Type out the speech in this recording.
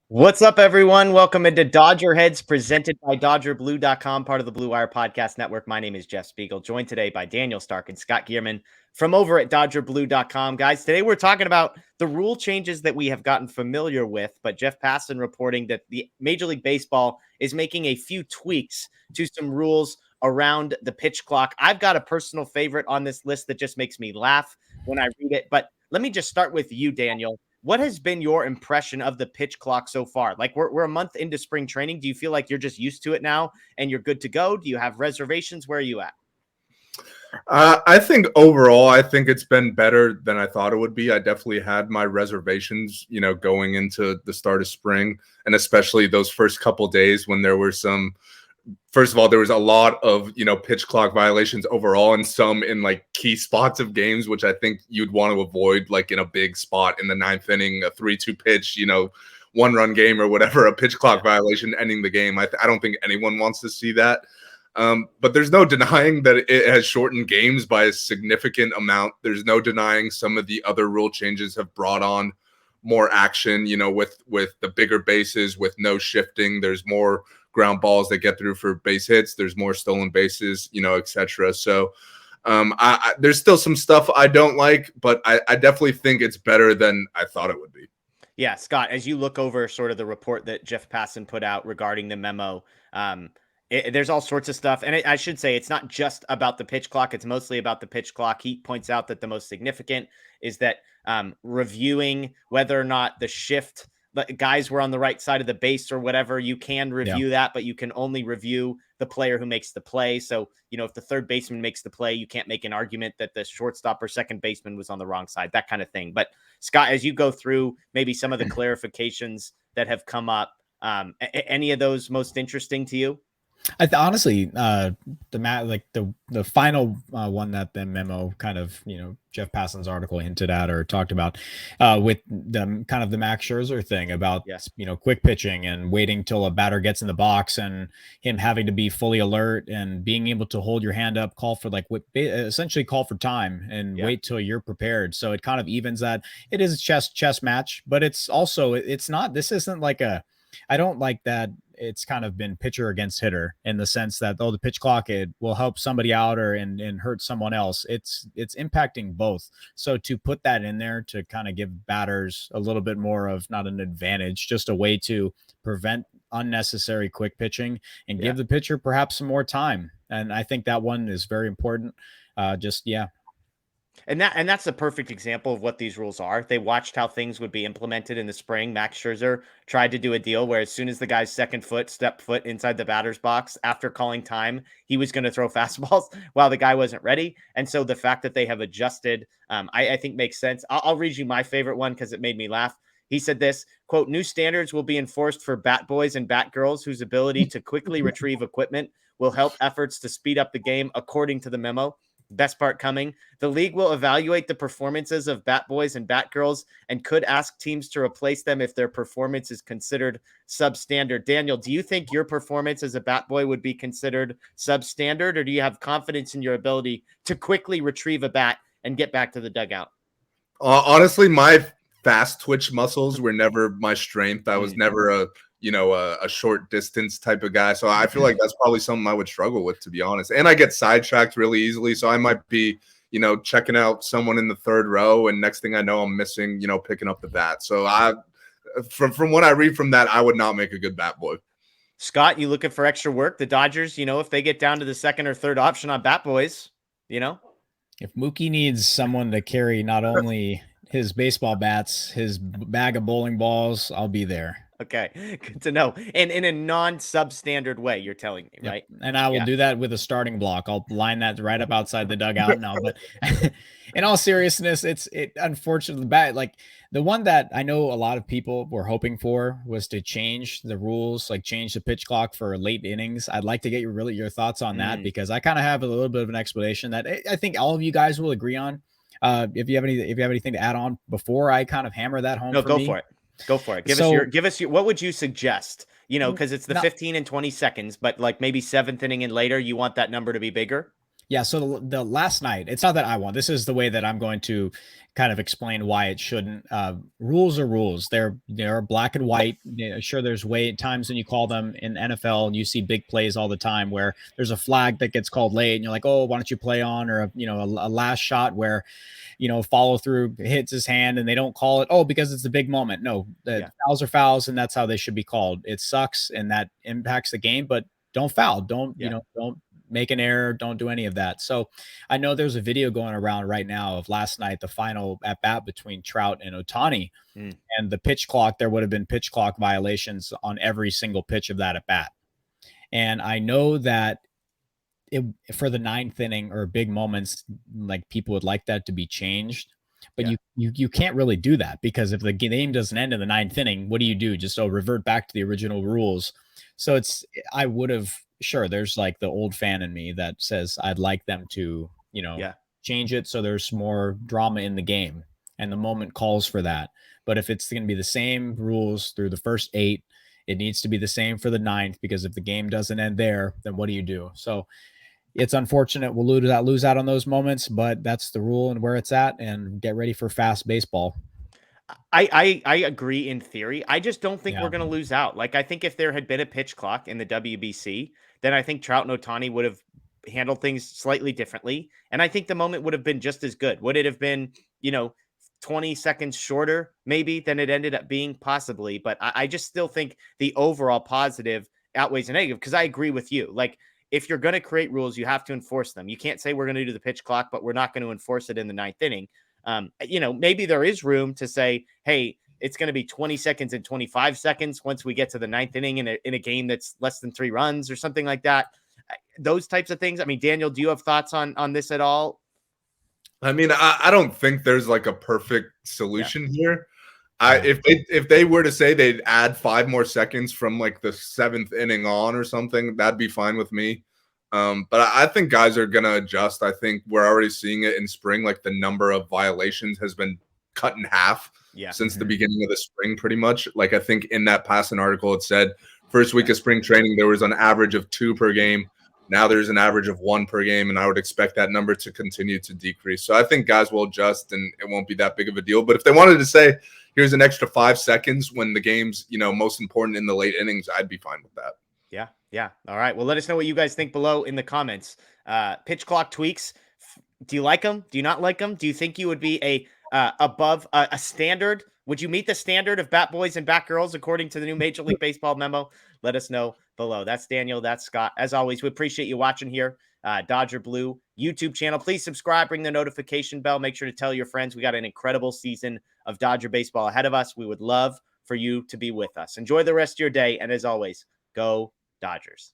What's up, everyone? Welcome into DodgerHeads, presented by DodgerBlue.com, part of the Blue Wire Podcast Network. My name is Jeff Spiegel, joined today by Daniel Starkand and Scott Geirman from over at DodgerBlue.com. Guys, today we're talking about the rule changes that we have gotten familiar with, but Jeff Passan reporting that the Major League Baseball is making a few tweaks to some rules around the pitch clock. I've got a personal favorite on this list that just makes me laugh when I read it, but let me just start with you, Daniel. What has been your impression of the pitch clock so far? Like we're a month into spring training. Do you feel like you're just used to it now and you're good to go? Do you have reservations? Where are you at? I think overall, I think it's been better than I thought it would be. I definitely had my reservations, going into the start of spring, and especially those first couple days when there were some. First of all, there was a lot of pitch clock violations overall, and some in like key spots of games, which I think you'd want to avoid, like in a big spot in the ninth inning, a 3-2 pitch, one-run game or whatever, a pitch clock violation ending the game. I don't think anyone wants to see that. But there's no denying that it has shortened games by a significant amount. There's no denying some of the other rule changes have brought on more action, with the bigger bases, with no shifting. There's more ground balls that get through for base hits. There's more stolen bases, etc. So there's still some stuff I don't like, but I definitely think it's better than I thought it would be. Yeah, Scott, as you look over sort of the report that Jeff Passan put out regarding the memo, there's all sorts of stuff. And I should say it's not just about the pitch clock. It's mostly about the pitch clock. He points out that the most significant is that reviewing whether or not the shift guys were on the right side of the base or whatever, you can review that, but you can only review the player who makes the play. So, if the third baseman makes the play, you can't make an argument that the shortstop or second baseman was on the wrong side, that kind of thing. But Scott, as you go through maybe some of the clarifications that have come up, any of those most interesting to you? Honestly, the final one that the memo kind of, Jeff Passan's article hinted at or talked about with the kind of the Max Scherzer thing about, quick pitching and waiting till a batter gets in the box and him having to be fully alert and being able to hold your hand up, call for essentially call for time and wait till you're prepared. So it kind of evens that. It is a chess match, but it's also, this isn't like I don't like that it's kind of been pitcher against hitter in the sense that, the pitch clock, it will help somebody out and hurt someone else. It's impacting both. So to put that in there to kind of give batters a little bit more of not an advantage, just a way to prevent unnecessary quick pitching and give the pitcher perhaps some more time. And I think that one is very important. And that's a perfect example of what these rules are. They watched how things would be implemented in the spring. Max Scherzer tried to do a deal where as soon as the guy's second foot stepped foot inside the batter's box after calling time, he was going to throw fastballs while the guy wasn't ready. And so the fact that they have adjusted, I think makes sense. I'll read you my favorite one because it made me laugh. He said this, quote, "New standards will be enforced for bat boys and bat girls whose ability to quickly retrieve equipment will help efforts to speed up the game, according to the memo." Best part coming. "The league will evaluate the performances of bat boys and bat girls and could ask teams to replace them if their performance is considered substandard." Daniel, do you think your performance as a bat boy would be considered substandard, or do you have confidence in your ability to quickly retrieve a bat and get back to the dugout? Honestly, my fast twitch muscles were never my strength. I was never a short distance type of guy. So I feel like that's probably something I would struggle with, to be honest. And I get sidetracked really easily. So I might be, checking out someone in the third row, and next thing I know, I'm missing, picking up the bat. So from what I read from that, I would not make a good bat boy. Scott, you looking for extra work? The Dodgers, if they get down to the second or third option on bat boys, If Mookie needs someone to carry not only his baseball bats, his bag of bowling balls, I'll be there. Okay, good to know. And in a non-substandard way, you're telling me, right? And I will do that with a starting block. I'll line that right up outside the dugout now. But in all seriousness, it unfortunately bad. Like the one that I know a lot of people were hoping for was to change the rules, like change the pitch clock for late innings. I'd like to get your thoughts on that, because I kind of have a little bit of an explanation that I think all of you guys will agree on. If you have anything to add on before I kind of hammer that home, go for it. Go for it. Give us your, what would you suggest? Because it's the 15 and 20 seconds, but like maybe seventh inning and later, you want that number to be bigger. Yeah, so the last night, it's not that I won. This is the way that I'm going to kind of explain why it shouldn't. Rules are rules. They're black and white. Sure, there's times when you call them in NFL and you see big plays all the time where there's a flag that gets called late and you're like, oh, why don't you play on? Or a last shot where follow through hits his hand and they don't call it. Oh, because it's a big moment. No, the fouls are fouls, and that's how they should be called. It sucks and that impacts the game, but don't foul. Don't don't make an error. Don't do any of that. So I know there's a video going around right now of last night, the final at bat between Trout and Ohtani, and the pitch clock. There would have been pitch clock violations on every single pitch of that at bat. And I know that for the ninth inning or big moments, like people would like that to be changed, but you can't really do that, because if the game doesn't end in the ninth inning, what do you do? Just revert back to the original rules. So I would have, sure, there's like the old fan in me that says I'd like them to, change it so there's more drama in the game and the moment calls for that. But if it's going to be the same rules through the first 8, it needs to be the same for the ninth, because if the game doesn't end there, then what do you do? So it's unfortunate we'll lose out on those moments, but that's the rule and where it's at, and get ready for fast baseball. I agree in theory. I just don't think we're going to lose out. Like, I think if there had been a pitch clock in the WBC, then I think Trout and Ohtani would have handled things slightly differently. And I think the moment would have been just as good. Would it have been, 20 seconds shorter maybe than it ended up being? Possibly. But I just still think the overall positive outweighs the negative, because I agree with you. Like, if you're going to create rules, you have to enforce them. You can't say we're going to do the pitch clock, but we're not going to enforce it in the ninth inning. Maybe there is room to say, hey, it's going to be 20 seconds and 25 seconds once we get to the ninth inning in a game that's less than 3 runs or something like that. Those types of things. I mean, Daniel, do you have thoughts on this at all? I mean, I don't think there's like a perfect solution here. If they were to say they'd add 5 more seconds from like the 7th inning on or something, that'd be fine with me. But I think guys are going to adjust. I think we're already seeing it in spring. Like, the number of violations has been cut in half since the beginning of the spring, pretty much. Like, I think in that passing article, it said first week of spring training, there was an average of 2 per game. Now there's an average of 1 per game, and I would expect that number to continue to decrease. So I think guys will adjust, and it won't be that big of a deal. But if they wanted to say, here's an extra 5 seconds when the game's, most important in the late innings, I'd be fine with that. Yeah. All right. Well, let us know what you guys think below in the comments. Pitch clock tweaks. Do you like them? Do you not like them? Do you think you would be above a standard? Would you meet the standard of bat boys and bat girls according to the new Major League Baseball memo? Let us know below. That's Daniel. That's Scott. As always, we appreciate you watching here. Dodger Blue YouTube channel. Please subscribe. Ring the notification bell. Make sure to tell your friends. We got an incredible season of Dodger baseball ahead of us. We would love for you to be with us. Enjoy the rest of your day. And as always, go Dodgers.